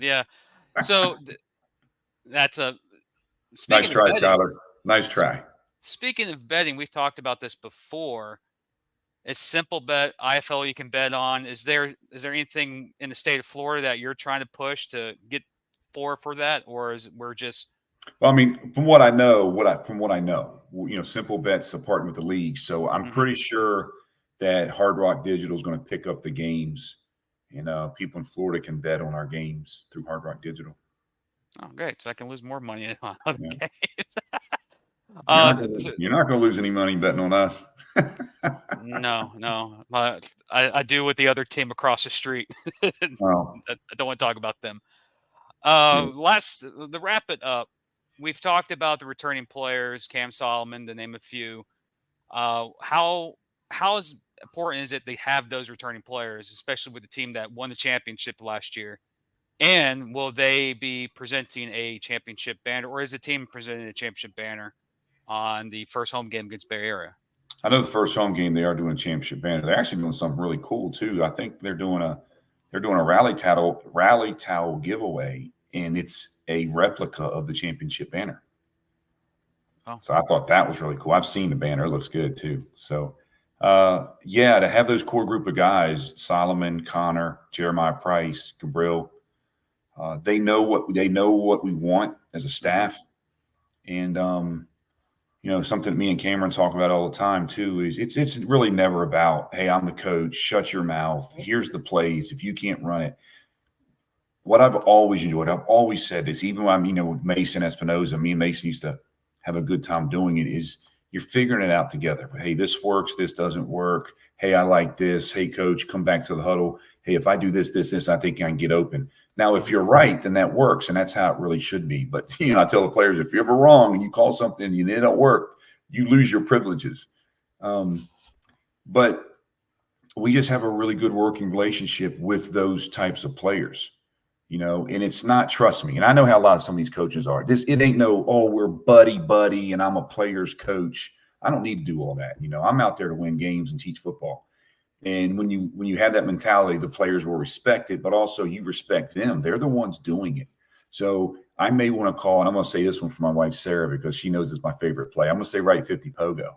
S1: Yeah. So that's a
S2: nice try, Skylar. Nice try.
S1: Speaking of betting, we've talked about this before. It's simple bet IFL you can bet on. Is there anything in the state of Florida that you're trying to push to get for that, or is we're just
S2: Well, I mean, from what I know, Simple Bet's a partner with the league, so I'm
S1: Mhm.
S2: pretty sure that Hard Rock Digital is going to pick up the games, and people in Florida can bet on our games through Hard Rock Digital.
S1: Oh, great! So I can lose more money on the
S2: Yeah.
S1: game. So
S2: You're not going to lose any money betting on us.
S1: no, no, I do with the other team across the street. I
S2: Well,
S1: don't want to talk about them.
S2: yeah.
S1: Last the wrap it up. We've talked about the returning players, Cam Solomon, to name a few. How is important is it they have those returning players, especially with the team that won the championship last year? And will they be presenting a championship banner, or is the team presenting a championship banner on the first home game against Bay Area?
S2: I know the first home game they are doing a championship banner. They're actually doing something really cool too. I think they're doing a rally towel giveaway, and it's a replica of the championship banner.
S1: Oh,
S2: So I thought that was really cool. I've seen the banner; it looks good too. So, yeah, to have those core group of guys, Solomon, Connor, Jeremiah Price, Gabriel, they know what we want as a
S1: hmm
S2: staff, and something that me and Cameron talk about all the time too is it's really never about, hey, I'm the coach, shut your mouth. Here's the plays. If you can't run it, what I've always enjoyed, I've always said this, even when I'm with Mason Espinoza, me and Mason used to have a good time doing it, is you're figuring it out together. Hey, this works, this doesn't work. Hey, I like this. Hey, coach, come back to the huddle. Hey, if I do this, I think I can get open. Now, if you're right, then that works, and that's how it really should be. But I tell the players, if you're ever wrong and you call something and it don't work, you lose your privileges. But we just have a really good working relationship with those types of players. And it's not, trust me, and I know how a lot of some of these coaches are. It ain't no, oh, we're buddy, and I'm a player's coach. I don't need to do all that. I'm out there to win games and teach football. And when you have that mentality, the players will respect it, but also you respect them. They're the ones doing it. So I may want to call, and I'm going to say this one for my wife, Sarah, because she knows it's my favorite play. I'm going to say right 50 pogo.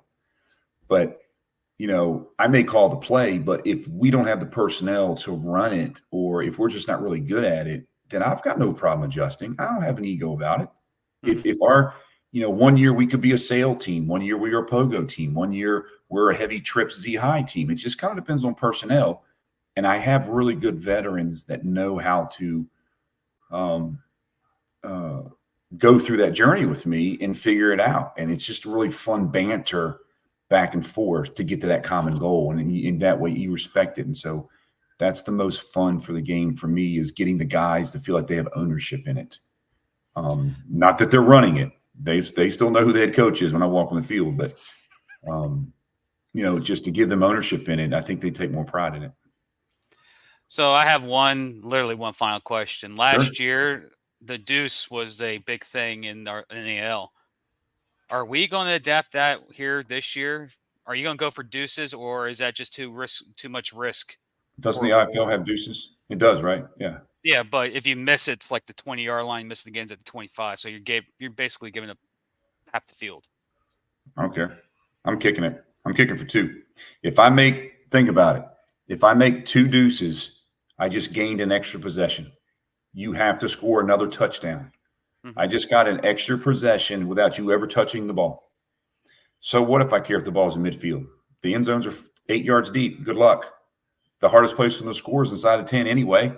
S2: But I may call the play, but if we don't have the personnel to run it, or if we're just not really good at it, then I've got no problem adjusting. I don't have an ego about it.
S1: hmm
S2: If our, 1 year we could be a sail team, 1 year we are a pogo team, 1 year we're a heavy trips Z high team. It just kind of depends on personnel. And I have really good veterans that know how to um, uh, go through that journey with me and figure it out. And it's just really fun banter back and forth to get to that common goal. And in that way, you respect it. And so that's the most fun for the game for me, is getting the guys to feel like they have ownership in it. Not that they're running it. They still know who the head coach is when I walk on the field, but just to give them ownership in it, I think they take more pride in it.
S1: So I have literally one final question.
S2: Sure.
S1: Last year, the deuce was a big thing in our NAL. Are we going to adapt that here this year? Are you going to go for deuces, or is that just too much risk?
S2: Doesn't the
S1: For
S2: IFL have deuces? It does, right? Yeah.
S1: yeah, but if you miss it, it's like the 20-yard line, miss it again's at the 25. So you're basically giving up half the field.
S2: I don't care. I'm kicking it. I'm kicking for two. Think about it. If I make two deuces, I just gained an extra possession. You have to score another touchdown.
S1: hmm
S2: I just got an extra possession without you ever touching the ball. So what if I care if the ball's in midfield? The end zones are 8 yards deep. Good luck. The hardest place for the score is inside of 10 anyway.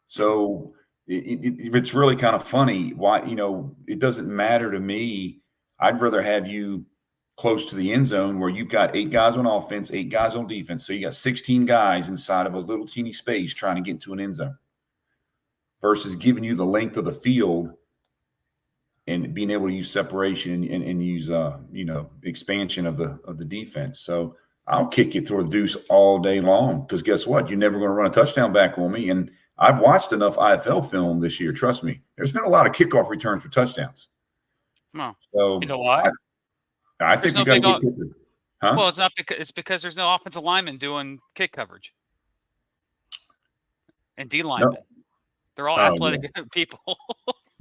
S2: So it's really kind of funny why, it doesn't matter to me. I'd rather have you close to the end zone where you've got 8 guys on offense, 8 guys on defense. So you got 16 guys inside of a little teeny space trying to get into an end zone, versus giving you the length of the field and being able to use separation and use expansion of the defense. So I'll kick you through a deuce all day long, because guess what? You're never going to run a touchdown back on me. And I've watched enough IFL film this year. Trust me, there's been a lot of kickoff returns for touchdowns.
S1: No,
S2: So
S1: you know why?
S2: I
S1: There's
S2: think
S1: no
S2: we got to
S1: big.
S2: get kickers. Huh?
S1: Well, it's not because there's no offensive lineman doing kick coverage and D linemen.
S2: No.
S1: They're all
S2: Oh,
S1: athletic
S2: yeah.
S1: people.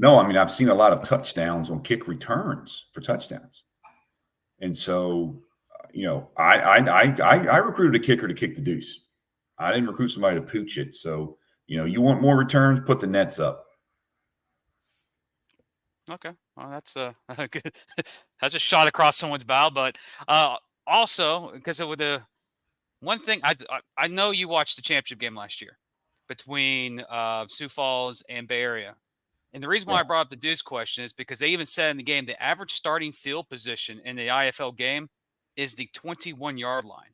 S2: No, I mean, I've seen a lot of touchdowns on kick returns for touchdowns. And so, I recruited a kicker to kick the deuce. I didn't recruit somebody to pooch it. So, you want more returns, put the nets up.
S1: Okay, well, that's good. That's a shot across someone's bow, but also because of the one thing I know you watched the championship game last year between Sioux Falls and Bay Area. And the reason why
S2: Yeah.
S1: I brought up the deuce question is because they even said in the game the average starting field position in the IFL game is the 21-yard line.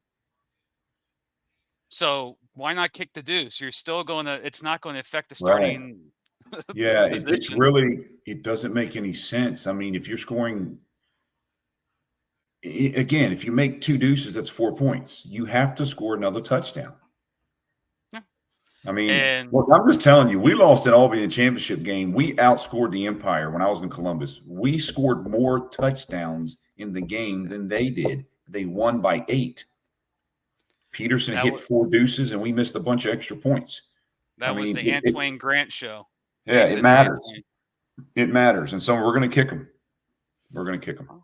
S1: So why not kick the deuce? You're still going to. It's not going to affect the
S2: Right.
S1: starting
S2: Yeah.
S1: position.
S2: It doesn't make any sense. I mean, if you're scoring, again, if you make 2 deuces, that's 4 points. You have to score another touchdown.
S1: Yeah.
S2: I mean,
S1: And
S2: look, I'm just telling you, we lost at Albany in the championship game. We outscored the Empire when I was in Columbus. We scored more touchdowns in the game than they did. They won by 8. Peterson
S1: that
S2: hit 4 deuces, and we missed a bunch of extra points. I
S1: that was
S2: mean,
S1: the Antoine Grant show.
S2: yeah, it
S1: Mason and
S2: matters.
S1: Antoine.
S2: It matters. And so we're going to kick them. We're going to kick them.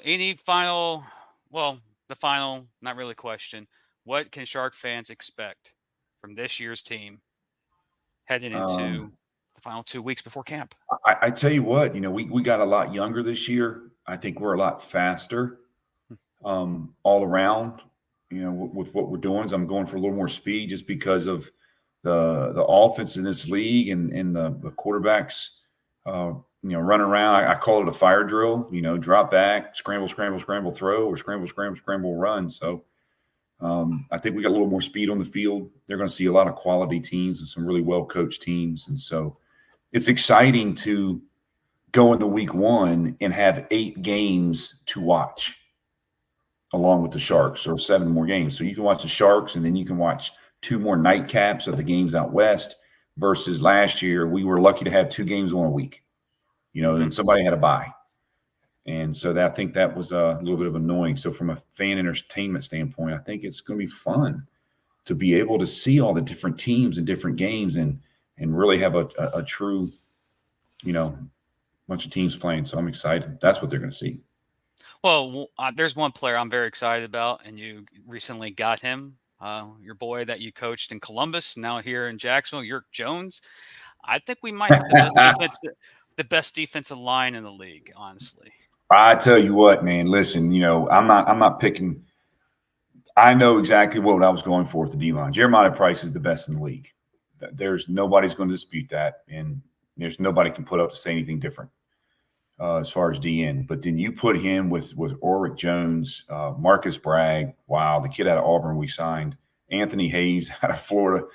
S1: Any final? Well, the final, not really question. What can Shark fans expect from this year's team heading into the final 2 weeks before camp?
S2: I tell you what, we got a lot younger this year. I think we're a lot faster all around, with what we're doing. So I'm going for a little more speed just because of the offense in this league and the quarterbacks, run around. I call it a fire drill, drop back, scramble, scramble, scramble, throw, or scramble, scramble, scramble, run. So I think we got a little more speed on the field. They're going to see a lot of quality teams and some really well-coached teams. And so it's exciting to go into week 1 and have 8 games to watch along with the Sharks, or 7 more games. So you can watch the Sharks, and then you can watch 2 more nightcaps of the games out west, versus last year we were lucky to have 2 games on a week, and somebody had a bye. And so I think that was a little bit of annoying. So from a fan entertainment standpoint, I think it's going to be fun to be able to see all the different teams and different games and really have a true, bunch of teams playing. So I'm excited. That's what they're going to see.
S1: Well, there's one player I'm very excited about, and you recently got him. Your boy that you coached in Columbus, now here in Jacksonville, Yerk Jones. I think we might have the best defensive line in the league, honestly.
S2: I tell you what, man, listen, I'm not picking. I know exactly what I was going for with the D-line. Jeremiah Price is the best in the league. There's nobody's going to dispute that, and there's nobody can put up to say anything different as far as DN. But then you put him with Orrick Jones, Marcus Bragg. Wow, the kid out of Auburn we signed, Anthony Hayes out of Florida,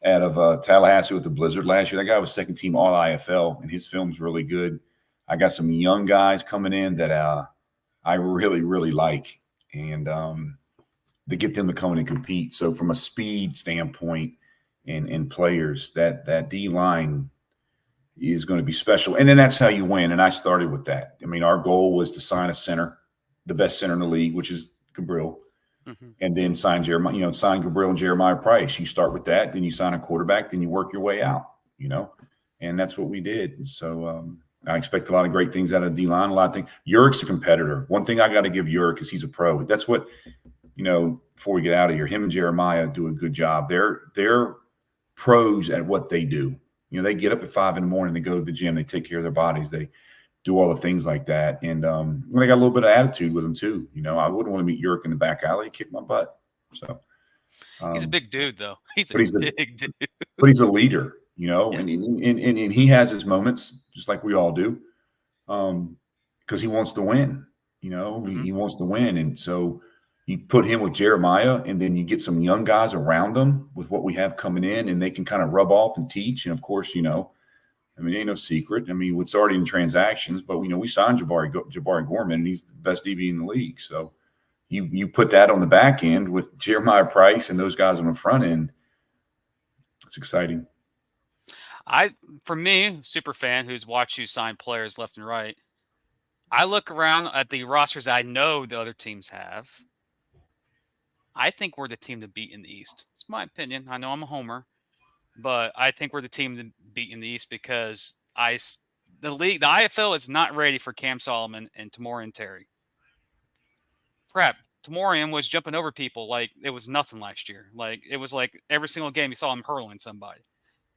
S2: out of Tallahassee with the Blizzard last year. That guy was second team All IFL, and his film's really good. I got some young guys coming in that I really, really like, and to get them to come in and compete. So from a speed standpoint and players, that D-line is going to be special. And then that's how you win. And I started with that. I mean, our goal was to sign a center, the best center in the league, which is Gabriel, and then sign Jeremiah, sign Gabriel and Jeremiah Price. You start with that, then you sign a quarterback, then you work your way out, and that's what we did. And so I expect a lot of great things out of D-line, a lot of things. Yurik's a competitor. One thing I got to give Yurik is he's a pro. That's what, before we get out of here, him and Jeremiah do a good job. They're pros at what they do. They get up at 5 a.m, they go to the gym, they take care of their bodies, they do all the things like that. And they got a little bit of attitude with them too. I wouldn't want to meet Yurik in the back alley, kick my butt. So
S1: he's a big dude, though. He's a big dude.
S2: But he's a leader,
S1: Yes.
S2: and he has his moments, just like we all do, because he wants to win. He wants to win, and so you put him with Jeremiah, and then you get some young guys around him with what we have coming in, and they can kind of rub off and teach. And of course, it ain't no secret. I mean, it's already in transactions, but we signed Jabari Gorman, and he's the best DB in the league. So you put that on the back end with Jeremiah Price and those guys on the front end. It's exciting.
S1: For me, super fan who's watched you sign players left and right, I look around at the rosters I know the other teams have. I think we're the team to beat in the East. It's my opinion. I know I'm a homer, but I think we're the team to beat in the East because the IFL is not ready for Cam Solomon and Tamora and Terry. crap, Tamorian was jumping over people like it was nothing last year. Like it was like every single game you saw him hurling somebody.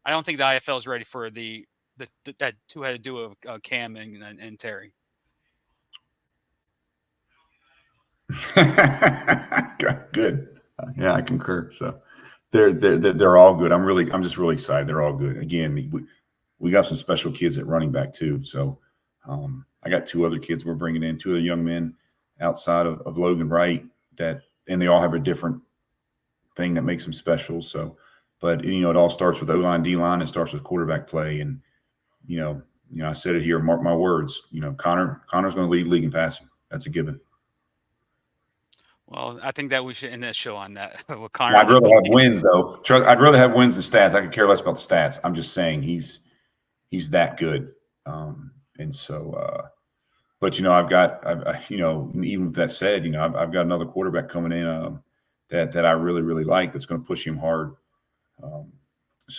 S1: I don't think the IFL is ready for that two-headed duo of Cam and Terry.
S2: Good. Yeah, I concur. So they're all good. I'm just really excited. They're all good. Again, we got some special kids at running back too. So I got two other kids we're bringing in, two other young men outside of Logan Wright and they all have a different thing that makes them special. So, but it all starts with O-line, D-line. It starts with quarterback play. And, I said it here, mark my words, Connor's going to lead league in passing. That's a given.
S1: Well, I think that we should end this show on that. With Connor,
S2: I'd rather have wins, though. I'd rather have wins than stats. I could care less about the stats. I'm just saying he's that good. And so, but I've got, even with that said, I've got another quarterback coming in that I really, really like. That's going to push him hard.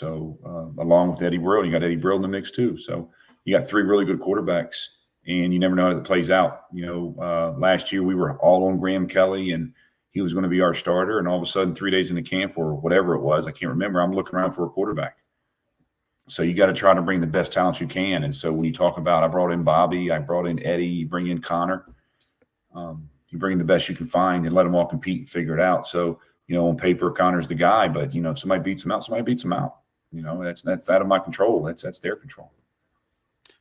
S2: Along with Eddie Brill, you got Eddie Brill in the mix too. So you got three really good quarterbacks. And you never know how it plays out. Last year we were all on Graham Kelly, and he was going to be our starter. And all of a sudden, 3 days into camp or whatever it was, I can't remember, I'm looking around for a quarterback. So you got to try to bring the best talents you can. And so when you talk about, I brought in Bobby, I brought in Eddie, you bring in Connor, you bring in the best you can find and let them all compete and figure it out. So, on paper, Connor's the guy, but if somebody beats him out, somebody beats him out. That's out of my control. That's their control.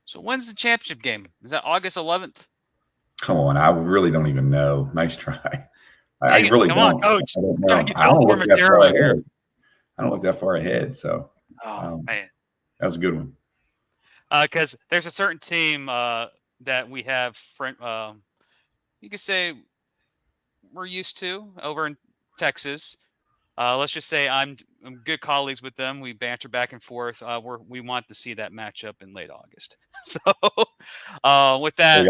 S1: So when's the championship game? Is that August 11th?
S2: Come on, I really don't even know. Nice try. I really
S1: come
S2: don't.
S1: On, Coach.
S2: I don't look that far ahead. I don't look that far ahead. So,
S1: man,
S2: that's a good one.
S1: Because there's a certain team that we have, you could say we're used to over in Texas. Let's just say I'm good colleagues with them. We banter back and forth. We want to see that matchup in late August. So, with that,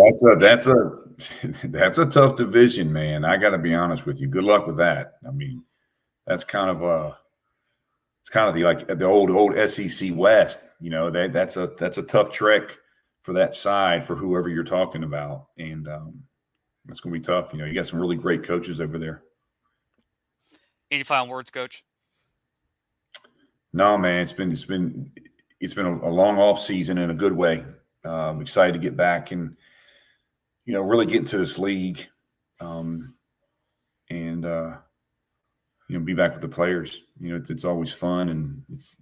S2: that's a tough division, man. I got to be honest with you. Good luck with that. I mean, that's kind of the old SEC West. That's a tough trek for that side for whoever you're talking about, and that's going to be tough. You got some really great coaches over there.
S1: Any final words, Coach?
S2: No, man. It's been a long off season in a good way. I'm excited to get back and really get into this league, and be back with the players. It's always fun, and it's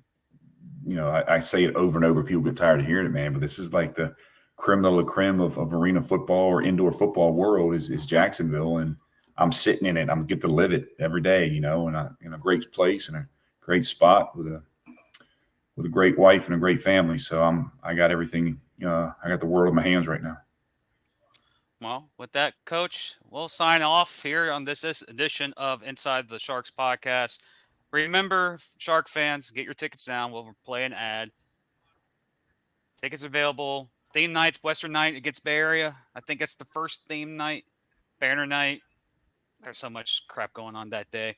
S2: I say it over and over. People get tired of hearing it, man. But this is like the creme de la creme of arena football or indoor football world is Jacksonville, and I'm sitting in it. I'm get to live it every day, in a great place and a great spot with a great wife and a great family. So I got everything. I got the world in my hands right now.
S1: Well, with that, Coach, we'll sign off here on this edition of Inside the Sharks podcast. Remember, Shark fans, get your tickets now. We'll play an ad. Tickets available. Theme nights, Western night against Bay Area. I think it's the first theme night. Banner night. There's so much crap going on that day.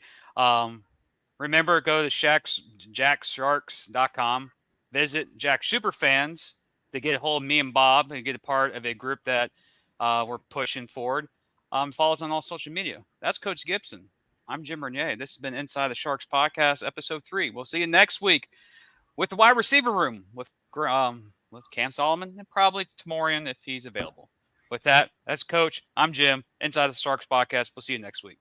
S1: Remember, go to jacksharks.com. Visit Jack Superfans to get a hold of me and Bob and get a part of a group that we're pushing forward. Follow us on all social media. That's Coach Gibson. I'm Jim Renier. This has been Inside the Sharks podcast, episode 3. We'll see you next week with the wide receiver room with Cam Solomon and probably Tamorian if he's available. With that, that's Coach. I'm Jim. Inside the Sharks podcast. We'll see you next week.